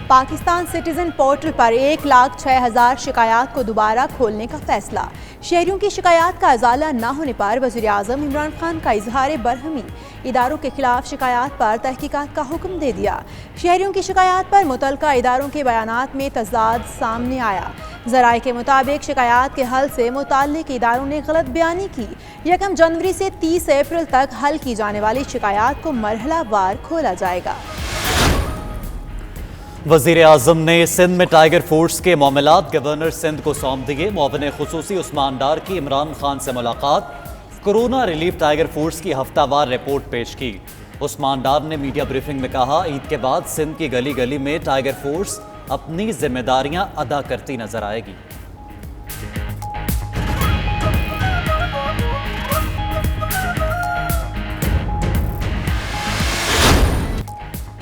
Pakistan citizen portal پر 1,06,000 شکایات کو دوبارہ کھولنے کا فیصلہ۔ شہریوں کی شکایات کا ازالہ نہ ہونے پر وزیراعظم عمران خان کا اظہار برہمی، اداروں کے خلاف شکایات پر تحقیقات کا حکم دے دیا۔ شہریوں کی شکایات پر متعلقہ اداروں کے بیانات میں تضاد سامنے آیا۔ ذرائع کے مطابق شکایات کے حل سے متعلق اداروں نے غلط بیانی کی۔ 1 جنوری سے 30 اپریل تک حل کی جانے والی شکایات کو مرحلہ وار کھولا جائے گا۔ وزیر اعظم نے سندھ میں ٹائیگر فورس کے معاملات گورنر سندھ کو سونپ دیے۔ معاون خصوصی عثمان ڈار کی عمران خان سے ملاقات، کورونا ریلیف ٹائیگر فورس کی ہفتہ وار رپورٹ پیش کی۔ عثمان ڈار نے میڈیا بریفنگ میں کہا، عید کے بعد سندھ کی گلی گلی میں ٹائیگر فورس اپنی ذمہ داریاں ادا کرتی نظر آئے گی۔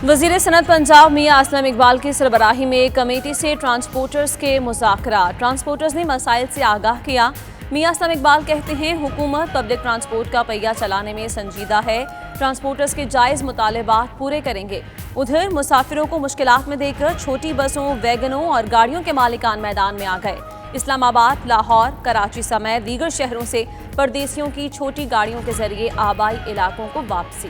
وزیر صنعت پنجاب میاں اسلم اقبال کی سربراہی میں کمیٹی سے ٹرانسپورٹرز کے مذاکرات۔ ٹرانسپورٹرز نے مسائل سے آگاہ کیا۔ میاں اسلم اقبال کہتے ہیں، حکومت پبلک ٹرانسپورٹ کا پہیہ چلانے میں سنجیدہ ہے، ٹرانسپورٹرز کے جائز مطالبات پورے کریں گے۔ ادھر مسافروں کو مشکلات میں دیکھ کر چھوٹی بسوں، ویگنوں اور گاڑیوں کے مالکان میدان میں آ گئے۔ اسلام آباد، لاہور، کراچی سمیت دیگر شہروں سے پردیسیوں کی چھوٹی گاڑیوں کے ذریعے آبائی علاقوں کو واپسی۔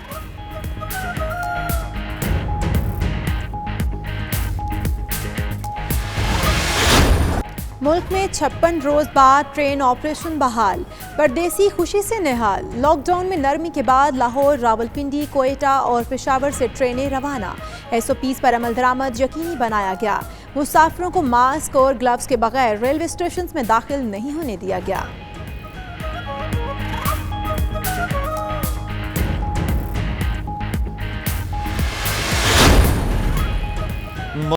ملک میں 56 روز بعد ٹرین آپریشن بحال، پردیسی خوشی سے نہال۔ لاک ڈاؤن میں نرمی کے بعد لاہور، راولپنڈی، کوئٹہ اور پشاور سے ٹرینیں روانہ۔ SOPs پر عمل درآمد یقینی بنایا گیا۔ مسافروں کو ماسک اور گلوز کے بغیر ریلوے اسٹیشنز میں داخل نہیں ہونے دیا گیا۔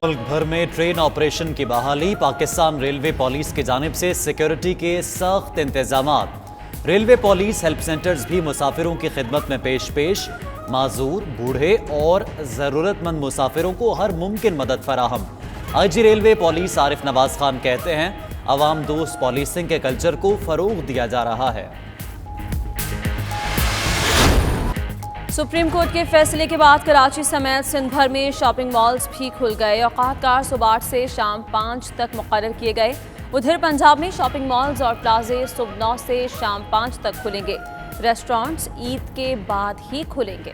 ملک بھر میں ٹرین آپریشن کی بحالی، پاکستان ریلوے پولیس کی جانب سے سیکیورٹی کے سخت انتظامات۔ ریلوے پولیس ہیلپ سینٹرز بھی مسافروں کی خدمت میں پیش، معذور، بوڑھے اور ضرورت مند مسافروں کو ہر ممکن مدد فراہم۔ IG ریلوے پولیس عارف نواز خان کہتے ہیں، عوام دوست پولیسنگ کے کلچر کو فروغ دیا جا رہا ہے۔ سپریم کورٹ کے فیصلے کے بعد کراچی سمیت سندھ بھر میں شاپنگ مالز بھی کھل گئے۔ اوقات کار صبح 8 سے شام 5 تک مقرر کیے گئے۔ ادھر پنجاب میں شاپنگ مالز اور پلازے صبح 9 سے شام 5 تک کھلیں گے۔ ریسٹورانٹس عید کے بعد ہی کھلیں گے۔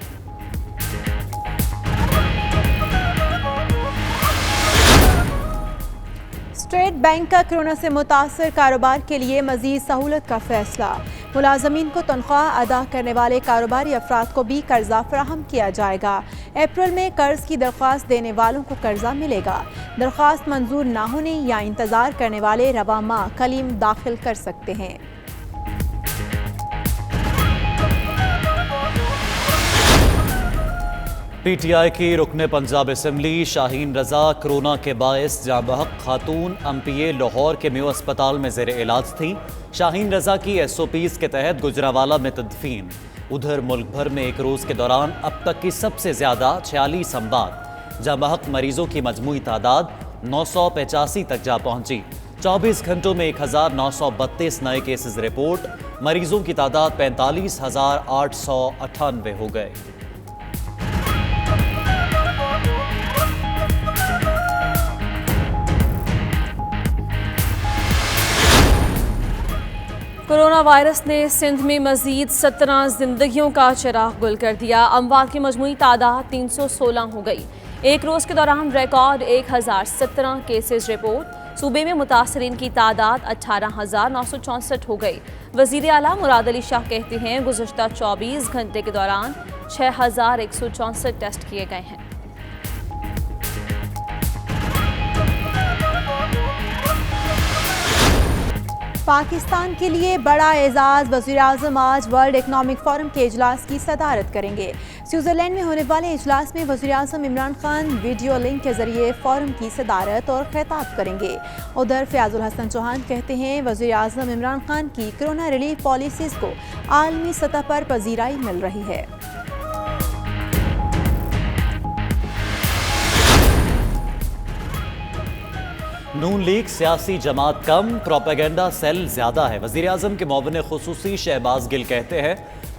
اسٹیٹ بینک کا کورونا سے متاثر کاروبار کے لیے مزید سہولت کا فیصلہ۔ ملازمین کو تنخواہ ادا کرنے والے کاروباری افراد کو بھی قرضہ فراہم کیا جائے گا۔ اپریل میں قرض کی درخواست دینے والوں کو قرضہ ملے گا۔ درخواست منظور نہ ہونے یا انتظار کرنے والے رواں ماہ کلیم داخل کر سکتے ہیں۔ PTI کی رکن پنجاب اسمبلی شاہین رضا کورونا کے باعث جاں بحق خاتون MPA لاہور کے میو اسپتال میں زیر علاج تھیں۔ شاہین رضا کی SOPs کے تحت گجرانوالہ میں تدفین۔ ادھر ملک بھر میں ایک روز کے دوران اب تک کی سب سے زیادہ 46 اموات، جاں بحق مریضوں کی مجموعی تعداد 985 تک جا پہنچی۔ 24 گھنٹوں میں 1932 نئے کیسز رپورٹ، مریضوں کی تعداد 45,898 ہو گئے۔ کورونا وائرس نے سندھ میں مزید 17 زندگیوں کا چراغ گل کر دیا۔ اموات کی مجموعی تعداد 316 ہو گئی۔ ایک روز کے دوران ریکارڈ 1017 کیسز رپورٹ۔ صوبے میں متاثرین کی تعداد 18,964 ہو گئی۔ وزیر اعلیٰ مراد علی شاہ کہتے ہیں، گزشتہ 24 گھنٹے کے دوران 6,164 ٹیسٹ کیے گئے ہیں۔ پاکستان کے لیے بڑا اعزاز، وزیر اعظم آج ورلڈ اکنامک فورم کے اجلاس کی صدارت کریں گے۔ سوئٹزرلینڈ میں ہونے والے اجلاس میں وزیر اعظم عمران خان ویڈیو لنک کے ذریعے فورم کی صدارت اور خطاب کریں گے۔ ادھر فیاض الحسن چوہان کہتے ہیں، وزیر اعظم عمران خان کی کورونا ریلیف پالیسیز کو عالمی سطح پر پذیرائی مل رہی ہے۔ نون لیگ سیاسی جماعت کم، پروپیگنڈا سیل زیادہ ہے۔ وزیر اعظم کے معاون خصوصی شہباز گل کہتے ہیں،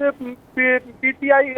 PTI,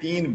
3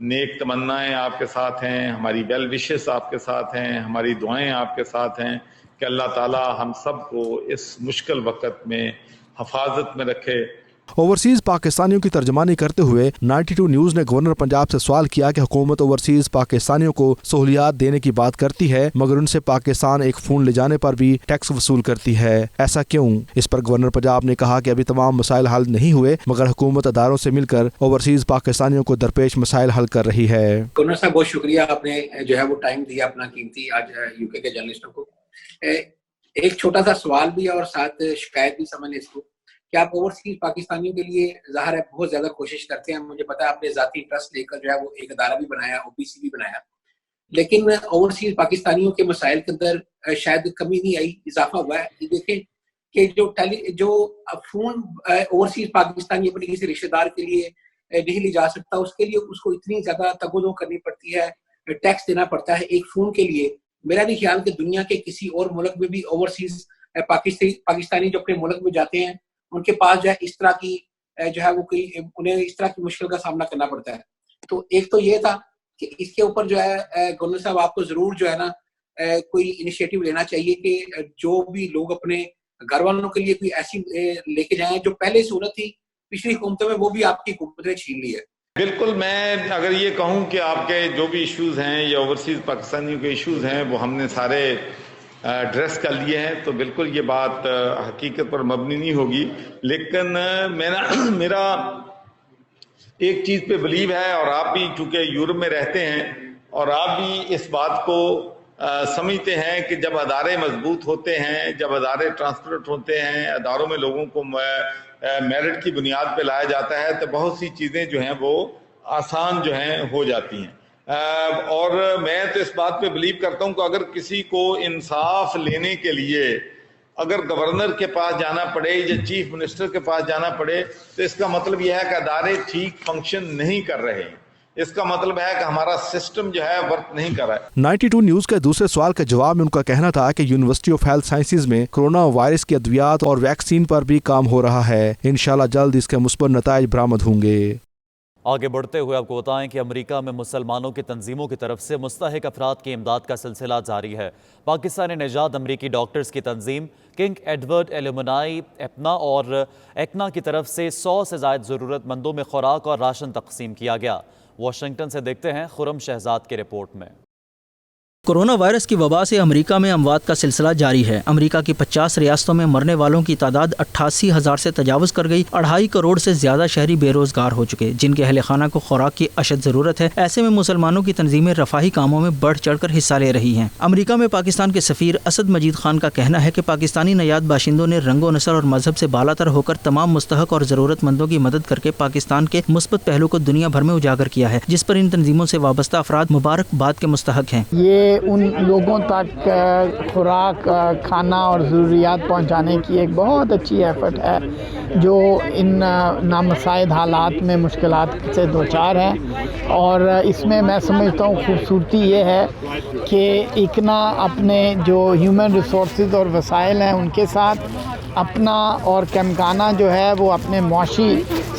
نیک تمنائیں آپ کے ساتھ ہیں، ہماری ویل وشز آپ کے ساتھ ہیں، ہماری دعائیں آپ کے ساتھ ہیں کہ اللہ تعالی ہم سب کو اس مشکل وقت میں حفاظت میں رکھے۔ اوورسیز پاکستانیوں کی ترجمانی کرتے ہوئے 92 نیوز نے گورنر پنجاب سے سوال کیا کہ حکومت اوورسیز پاکستانیوں کو سہولیات دینے کی بات کرتی ہے مگر ان سے پاکستان ایک فون لے جانے پر بھی ٹیکس وصول کرتی ہے، ایسا کیوں؟ اس پر گورنر پنجاب نے کہا کہ ابھی تمام مسائل حل نہیں ہوئے مگر حکومت اداروں سے مل کر اوورسیز پاکستانیوں کو درپیش مسائل حل کر رہی ہے۔ گورنر صاحب بہت شکریہ، آپ نے جو ہے وہ ٹائم دیا اپنا قیمتی آج یو کے جرنلسٹوں کو۔ ایک چھوٹا سا سوال بھی اور ساتھ شکایت بھی سمجھ لیں اس کو کہ آپ اوورسیز پاکستانیوں کے لیے ظاہر ہے بہت زیادہ کوشش کرتے ہیں، مجھے پتا ہے آپ نے ذاتی انٹرسٹ لے کر جو ہے وہ ایک ادارہ بھی بنایا، او بی سی بھی بنایا، لیکن اوورسیز پاکستانیوں کے مسائل کے اندر شاید کمی نہیں آئی، اضافہ ہوا ہے۔ یہ دیکھیں کہ جو فون اوورسیز پاکستانی اپنے کسی رشتے دار کے لیے نہیں لے جا سکتا، اس کے لیے اس کو اتنی زیادہ تگودو کرنی پڑتی ہے، ٹیکس دینا پڑتا ہے ایک فون کے لیے۔ میرا نہیں خیال کہ دنیا کے کسی اور ملک میں بھی اوورسیز پاکستانی جو اپنے ملک میں جاتے ہیں ان کے پاس جو ہے اس طرح کی جو ہے وہ انہیں اس طرح کی مشکل کا سامنا کرنا پڑتا ہے۔ تو ایک تو یہ تھا کہ اس کے اوپر جو ہے گورنر صاحب آپ کو ضرور جو ہے نا کوئی انیشیٹو لینا چاہیے کہ جو بھی لوگ اپنے گھر والوں کے لیے کوئی ایسی لے کے جائیں جو پہلے صورت تھی پچھلی حکومتوں میں، وہ بھی آپ کی حکومت نے چھین لی ہے۔ بالکل، میں اگر یہ کہوں کہ آپ کے جو بھی ایشوز ہیں یا اوورسیز پاکستانیوں کے ایشوز ہیں وہ ہم نے سارے ایڈریس کر لیے ہیں، تو بالکل یہ بات حقیقت پر مبنی نہیں ہوگی، لیکن میرا ایک چیز پہ بلیو ہے، اور آپ بھی چونکہ یورپ میں رہتے ہیں اور آپ بھی اس بات کو سمجھتے ہیں کہ جب ادارے مضبوط ہوتے ہیں، جب ادارے ٹرانسپیرنٹ ہوتے ہیں، اداروں میں لوگوں کو میرٹ کی بنیاد پہ لایا جاتا ہے تو بہت سی چیزیں جو ہیں وہ آسان جو ہیں ہو جاتی ہیں۔ اور میں تو اس بات پہ بلیو کرتا ہوں کہ اگر کسی کو انصاف لینے کے لیے اگر گورنر کے پاس جانا پڑے یا چیف منسٹر کے پاس جانا پڑے تو اس کا مطلب یہ ہے کہ ادارے ٹھیک فنکشن نہیں کر رہے ہیں، اس کا مطلب ہے کہ ہمارا سسٹم جو ہے ورک نہیں کر رہا ہے۔ 92 نیوز کے دوسرے سوال کے جواب میں ان کا کہنا تھا کہ یونیورسٹی آف ہیلتھ سائنسز میں کرونا وائرس کی ادویات اور ویکسین پر بھی کام ہو رہا ہے، انشاءاللہ جلد اس کے مثبت نتائج برآمد ہوں گے۔ آگے بڑھتے ہوئے آپ کو بتائیں کہ امریکہ میں مسلمانوں کی تنظیموں کی طرف سے مستحق افراد کی امداد کا سلسلہ جاری ہے۔ پاکستانی نژاد امریکی ڈاکٹرز کی تنظیم کنگ ایڈورڈ ایلومنائی ایپنا اور ایکنا کی طرف سے 100 سے زائد ضرورت مندوں میں خوراک اور راشن تقسیم کیا گیا۔ واشنگٹن سے دیکھتے ہیں خرم شہزاد کی رپورٹ میں۔ کورونا وائرس کی وبا سے امریکہ میں اموات کا سلسلہ جاری ہے۔ امریکہ کی 50 ریاستوں میں مرنے والوں کی تعداد 88,000 سے تجاوز کر گئی۔ 2.5 کروڑ سے زیادہ شہری بے روزگار ہو چکے جن کے اہل خانہ کو خوراک کی اشد ضرورت ہے۔ ایسے میں مسلمانوں کی تنظیمیں رفاہی کاموں میں بڑھ چڑھ کر حصہ لے رہی ہیں۔ امریکہ میں پاکستان کے سفیر اسد مجید خان کا کہنا ہے کہ پاکستانی نژاد باشندوں نے رنگ و نسل اور مذہب سے بالا تر ہو کر تمام مستحق اور ضرورت مندوں کی مدد کر کے پاکستان کے مثبت پہلو کو دنیا بھر میں اجاگر کیا ہے، جس پر ان تنظیموں سے وابستہ افراد مبارکباد کے مستحق ہیں۔ یہ ان لوگوں تک خوراک، کھانا اور ضروریات پہنچانے کی ایک بہت اچھی ایفرٹ ہے جو ان نامساعد حالات میں مشکلات سے دوچار ہیں، اور اس میں میں سمجھتا ہوں خوبصورتی یہ ہے کہ اکنا اپنے جو ہیومن ریسورسز اور وسائل ہیں ان کے ساتھ اپنا اور کیمکانا جو ہے وہ اپنے معاشی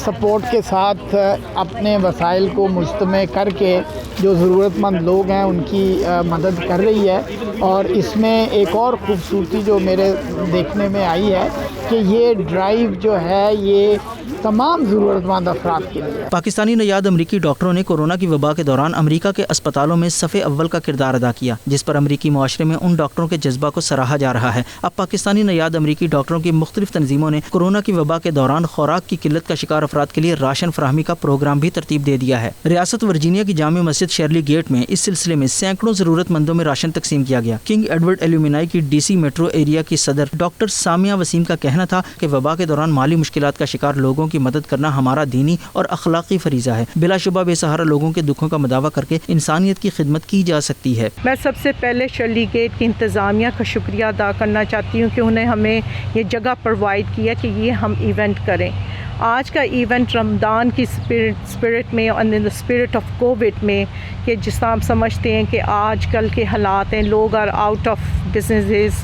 سپورٹ کے ساتھ اپنے وسائل کو مجتمع کر کے جو ضرورت مند لوگ ہیں ان کی مدد کر رہی ہے۔ اور اس میں ایک اور خوبصورتی جو میرے دیکھنے میں آئی ہے کہ یہ ڈرائیو جو ہے یہ تمام ضرورت مند افراد کے لیے۔ پاکستانی نژاد امریکی ڈاکٹروں نے کورونا کی وبا کے دوران امریکہ کے اسپتالوں میں صف اول کا کردار ادا کیا، جس پر امریکی معاشرے میں ان ڈاکٹروں کے جذبہ کو سراہا جا رہا ہے۔ اب پاکستانی نژاد امریکی ڈاکٹروں کی مختلف تنظیموں نے کورونا کی وبا کے دوران خوراک کی قلت کا شکار افراد کے لیے راشن فراہمی کا پروگرام بھی ترتیب دے دیا ہے۔ ریاست ورجینیا کی جامع مسجد شیرلی گیٹ میں اس سلسلے میں سینکڑوں ضرورت مندوں میں راشن تقسیم کیا گیا۔ کنگ ایڈورڈ ایلومنائی کی ڈی سی میٹرو ایریا کی صدر ڈاکٹر سامیہ وسیم کا کہنا تھا کہ وبا کے دوران مالی مشکلات کا شکار لوگوں کی مدد کرنا ہمارا دینی اور اخلاقی فریضہ ہے۔ بلا شبہ بے سہارا لوگوں کے دکھوں کا مداوع کر کے انسانیت کی خدمت کی جا سکتی ہے۔ میں سب سے پہلے شرلی گیٹ کی انتظامیہ کا شکریہ ادا کرنا چاہتی ہوں کہ انہیں ہمیں یہ جگہ پرووائڈ کیا کہ یہ ہم ایونٹ کریں۔ آج کا ایونٹ رمضان کی اسپرٹ میں اور ان دا اسپرٹ آف کووڈ میں، کہ جس طرح ہم سمجھتے ہیں کہ آج کل کے حالات ہیں، لوگ are out of businesses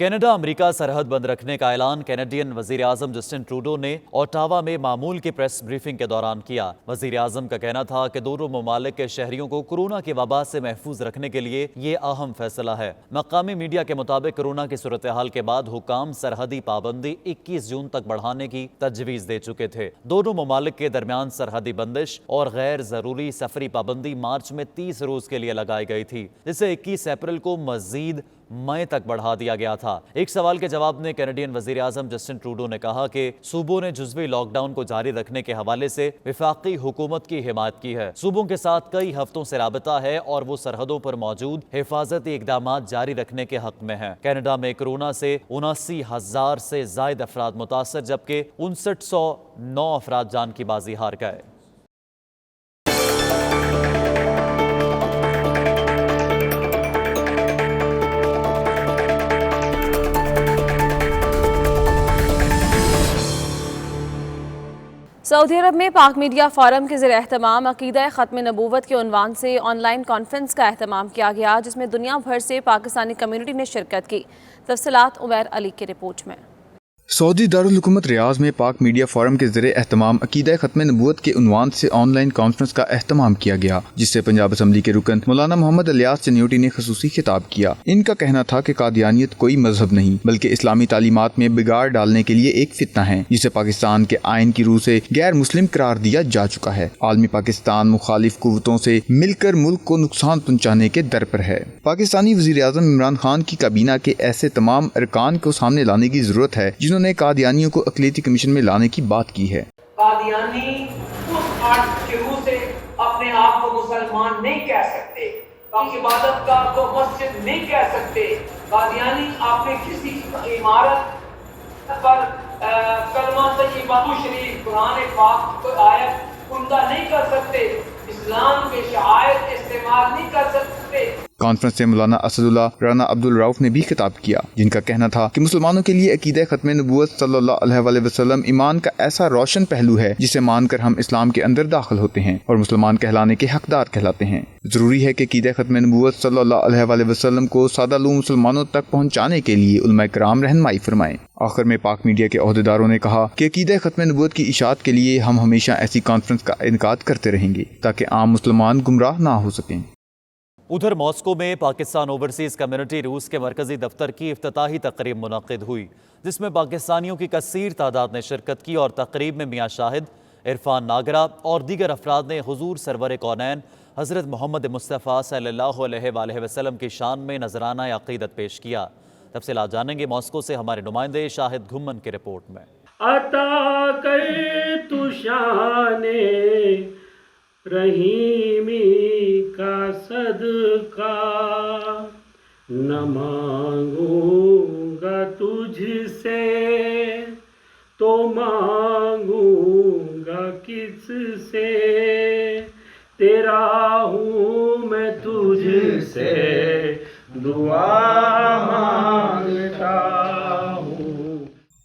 Canada امریکہ سرحد بند رکھنے کا اعلان کینیڈین وزیر اعظم جسٹن ٹروڈو نے اوٹاوا میں معمول کی پریس بریفنگ کے دوران کیا۔ وزیر اعظم کا کہنا تھا کہ دونوں ممالک کے شہریوں کو کورونا کی وبا سے محفوظ رکھنے کے لیے یہ اہم فیصلہ ہے۔ مقامی میڈیا کے مطابق کورونا کی صورتحال کے بعد حکام سرحدی پابندی 21 جون تک بڑھانے کی تجویز دے چکے تھے۔ دونوں ممالک کے درمیان سرحدی بندش اور غیر ضروری سفری پابندی مارچ میں 30 روز کے لیے لگائی گئی تھی، جسے 21 اپریل کو مزید مئی تک بڑھا دیا گیا تھا۔ ایک سوال کے جواب میں کینیڈین وزیر اعظم جسٹن ٹروڈو نے کہا کہ صوبوں نے جزوی لاک ڈاؤن کو جاری رکھنے کے حوالے سے وفاقی حکومت کی حمایت کی ہے۔ صوبوں کے ساتھ کئی ہفتوں سے رابطہ ہے اور وہ سرحدوں پر موجود حفاظتی اقدامات جاری رکھنے کے حق میں ہیں۔ کینیڈا میں کورونا سے 79,000 سے زائد افراد متاثر، جبکہ 5909 افراد جان کی بازی ہار گئے۔ سعودی عرب میں پاک میڈیا فورم کے زیر اہتمام عقیدہ ختم نبوت کے عنوان سے آن لائن کانفرنس کا اہتمام کیا گیا، جس میں دنیا بھر سے پاکستانی کمیونٹی نے شرکت کی۔ تفصیلات عمیر علی کی رپورٹ میں۔ سعودی دارالحکومت ریاض میں پاک میڈیا فورم کے زیر اہتمام عقیدہ ختم نبوت کے عنوان سے آن لائن کانفرنس کا اہتمام کیا گیا، جس سے پنجاب اسمبلی کے رکن مولانا محمد الیاس چنیوٹی نے خصوصی خطاب کیا۔ ان کا کہنا تھا کہ قادیانیت کوئی مذہب نہیں بلکہ اسلامی تعلیمات میں بگاڑ ڈالنے کے لیے ایک فتنہ ہے، جسے پاکستان کے آئین کی روح سے غیر مسلم قرار دیا جا چکا ہے۔ عالمی پاکستان مخالف قوتوں سے مل کر ملک کو نقصان پہنچانے کے در پر ہے۔ پاکستانی وزیر اعظم عمران خان کی کابینہ کے ایسے تمام ارکان کو سامنے لانے کی ضرورت ہے جنہوں نے قادیانیوں کو اقلیتی کمیشن میں لانے کی بات کی ہے۔ قادیانی اس آرٹ کے روح سے اپنے آپ کو مسلمان نہیں کہہ سکتے، عبادت کا کو مسجد نہیں کہہ سکتے۔ قادیانی آپ نے کسی عمارت پر کلمہ طیبہ شریف قرآن پاک کو آیت عمدہ نہیں کر سکتے، اسلام کے شعائر استعمال نہیں کر سکتے۔ کانفرنس سے مولانا اسد اللہ رانا عبد الرؤف نے بھی خطاب کیا، جن کا کہنا تھا کہ مسلمانوں کے لیے عقیدہ ختم نبوت صلی اللہ علیہ وآلہ وسلم ایمان کا ایسا روشن پہلو ہے جسے مان کر ہم اسلام کے اندر داخل ہوتے ہیں اور مسلمان کہلانے کے حقدار کہلاتے ہیں۔ ضروری ہے کہ عقیدہ ختم نبوت صلی اللہ علیہ وآلہ وسلم کو سادہ لوح مسلمانوں تک پہنچانے کے لیے علماء کرام رہنمائی فرمائیں۔ آخر میں پاک میڈیا کے عہدیداروں نے کہا کہ عقیدہ ختم نبوت کی اشاعت کے لیے ہم ہمیشہ ایسی کانفرنس کا انعقاد کرتے رہیں گے تاکہ عام مسلمان گمراہ نہ ہو سکیں۔ ادھر ماسکو میں پاکستان اوورسیز کمیونٹی روس کے مرکزی دفتر کی افتتاحی تقریب منعقد ہوئی، جس میں پاکستانیوں کی کثیر تعداد نے شرکت کی اور تقریب میں میاں شاہد، عرفان ناگرہ اور دیگر افراد نے حضور سرور کونین حضرت محمد مصطفیٰ صلی اللہ علیہ وآلہ وسلم کی شان میں نذرانہ عقیدت پیش کیا۔ تفصیلات جانیں گے ماسکو سے ہمارے نمائندے شاہد گھمن کی رپورٹ میں۔ عطا کر تو شان رحیمی کا صدقہ، نہ مانگوں گا تجھ سے تو مانگوں گا کس سے، تیرا ہوں میں تجھ سے دعا مانگتا ہوں۔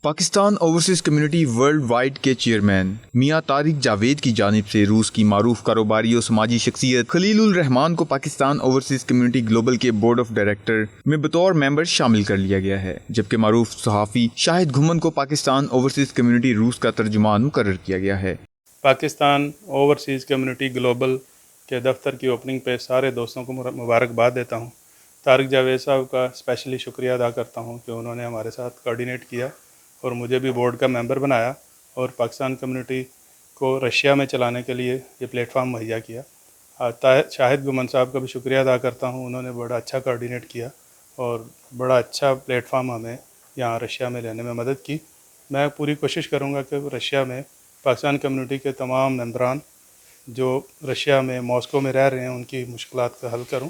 Pakistan overseas community world wide کے چیئرمین میاں طارق جاوید کی جانب سے روس کی معروف کاروباری اور سماجی شخصیت خلیل الرحمان کو پاکستان اوورسیز کمیونٹی گلوبل کے بورڈ آف ڈائریکٹر میں بطور ممبر شامل کر لیا گیا ہے، جبکہ معروف صحافی شاہد گھمن کو پاکستان اوورسیز کمیونٹی روس کا ترجمان مقرر کیا گیا ہے۔ پاکستان اوورسیز کمیونٹی گلوبل کے دفتر کی اوپننگ پہ سارے دوستوں کو مبارکباد دیتا ہوں۔ طارق جاوید صاحب کا اسپیشلی شکریہ ادا کرتا ہوں کہ انہوں نے ہمارے ساتھ کوآرڈینیٹ کیا اور مجھے بھی بورڈ کا ممبر بنایا اور پاکستان کمیونٹی کو رشیا میں چلانے کے لیے یہ پلیٹ فارم مہیا کیا۔ شاہد گھمن صاحب کا بھی شکریہ ادا کرتا ہوں، انہوں نے بڑا اچھا کوآرڈینیٹ کیا اور بڑا اچھا پلیٹ فارم ہمیں یہاں رشیا میں لینے میں مدد کی۔ میں پوری کوشش کروں گا کہ رشیا میں پاکستان کمیونٹی کے تمام ممبران جو رشیا میں ماسکو میں رہ رہے ہیں ان کی مشکلات کا حل کروں۔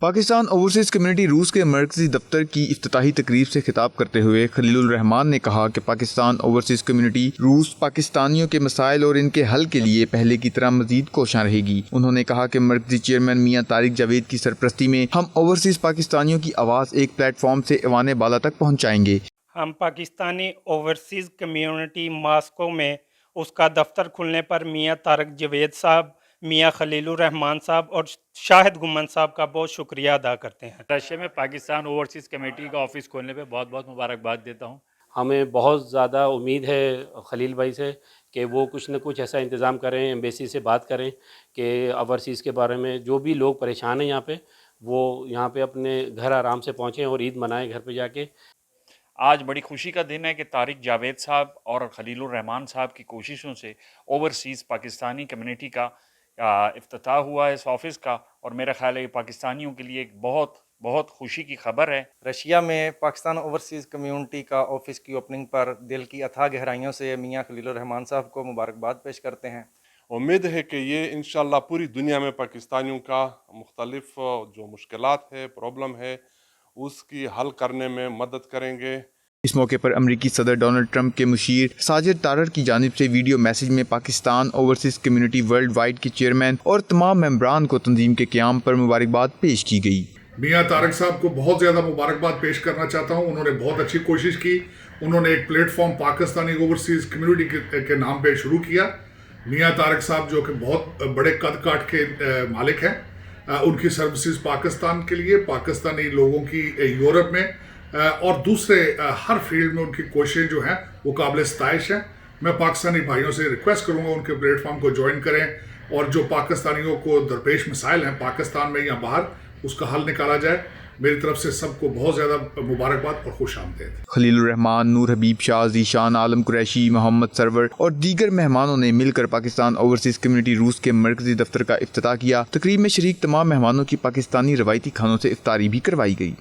پاکستان اوورسیز کمیونٹی روس کے مرکزی دفتر کی افتتاحی تقریب سے خطاب کرتے ہوئے خلیل الرحمان نے کہا کہ پاکستان اوورسیز کمیونٹی روس پاکستانیوں کے مسائل اور ان کے حل کے لیے پہلے کی طرح مزید کوشاں رہے گی۔ انہوں نے کہا کہ مرکزی چیئرمین میاں طارق جاوید کی سرپرستی میں ہم اوورسیز پاکستانیوں کی آواز ایک پلیٹ فارم سے ایوان بالا تک پہنچائیں گے۔ ہم پاکستانی اوورسیز کمیونٹی ماسکو میں اس کا دفتر کھلنے پر میاں طارق جاوید صاحب میاں خلیل الرحمان صاحب اور شاہد گمن صاحب کا بہت شکریہ ادا کرتے ہیں۔ رشیا میں پاکستان اوورسیز کمیٹی کا آفس کھولنے پہ بہت بہت مبارکباد دیتا ہوں۔ ہمیں بہت زیادہ امید ہے خلیل بھائی سے کہ وہ کچھ نہ کچھ ایسا انتظام کریں، ایمبیسی سے بات کریں کہ اوورسیز کے بارے میں جو بھی لوگ پریشان ہیں یہاں پہ وہ یہاں پہ اپنے گھر آرام سے پہنچیں اور عید منائیں گھر پہ جا کے۔ آج بڑی خوشی کا دن ہے کہ طارق جاوید صاحب اور خلیل الرحمان صاحب کی کوششوں سے اوورسیز پاکستانی کمیونٹی کا افتتاح ہوا ہے اس آفس کا، اور میرا خیال ہے کہ پاکستانیوں کے لیے ایک بہت بہت خوشی کی خبر ہے۔ رشیا میں پاکستان اوورسیز کمیونٹی کا آفس کی اوپننگ پر دل کی اتھاہ گہرائیوں سے میاں خلیل الرحمان صاحب کو مبارکباد پیش کرتے ہیں۔ امید ہے کہ یہ انشاءاللہ پوری دنیا میں پاکستانیوں کا مختلف جو مشکلات ہے، پرابلم ہے، اس کی حل کرنے میں مدد کریں گے۔ اس موقع پر امریکی صدر ڈونلڈ ٹرمپ کے مشیر ساجد طارر کی جانب سے ویڈیو میسج میں Pakistan overseas community world wide کے چیئرمین اور تمام ممبران کو تنظیم کے قیام پر مبارکباد پیش کی گئی۔ میاں طارق صاحب کو بہت زیادہ مبارکباد پیش کرنا چاہتا ہوں، انہوں نے بہت اچھی کوشش کی، انہوں نے ایک plate form Pakistani overseas community کے نام پہ شروع کیا۔ میاں طارق صاحب جو کہ بہت بڑے قد کاٹ کے مالک ہیں، ان کی سروسز پاکستان کے لیے، پاکستانی لوگوں کی یورپ میں اور دوسرے ہر فیلڈ میں ان کی کوششیں جو ہیں وہ قابل ستائش ہیں۔ میں پاکستانی بھائیوں سے ریکویسٹ کروں گا ان کے پلیٹ فارم کو جوائن کریں اور جو پاکستانیوں کو درپیش مسائل ہیں پاکستان میں یا باہر، اس کا حل نکالا جائے۔ میری طرف سے سب کو بہت زیادہ مبارکباد اور خوش آمدید۔ خلیل الرحمان، نور حبیب شاہ، ذیشان عالم قریشی، محمد سرور اور دیگر مہمانوں نے مل کر پاکستان اوورسیز کمیونٹی روس کے مرکزی دفتر کا افتتاح کیا۔ تقریب میں شریک تمام مہمانوں کی پاکستانی روایتی کھانوں سے افطاری بھی کروائی گئی۔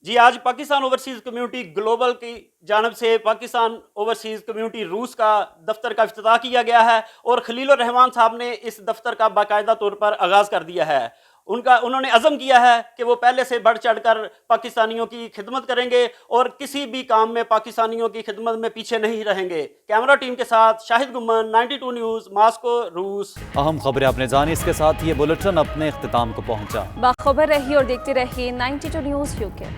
جی آج پاکستان اوورسیز کمیونٹی گلوبل کی جانب سے پاکستان اوورسیز کمیونٹی روس کا دفتر کا افتتاح کیا گیا ہے، اور خلیل الرحمان صاحب نے اس دفتر کا باقاعدہ طور پر آغاز کر دیا ہے۔ انہوں نے عزم کیا ہے کہ وہ پہلے سے بڑھ چڑھ کر پاکستانیوں کی خدمت کریں گے اور کسی بھی کام میں پاکستانیوں کی خدمت میں پیچھے نہیں رہیں گے۔ کیمرہ ٹیم کے ساتھ شاہد گمن، 92 نیوز، ماسکو، روس۔ اہم خبریں آپ نے جانی، اس کے ساتھ یہ بلیٹن اپنے اختتام کو پہنچا۔ باخبر رہیے اور دیکھتے رہیے 92 نیوز UK۔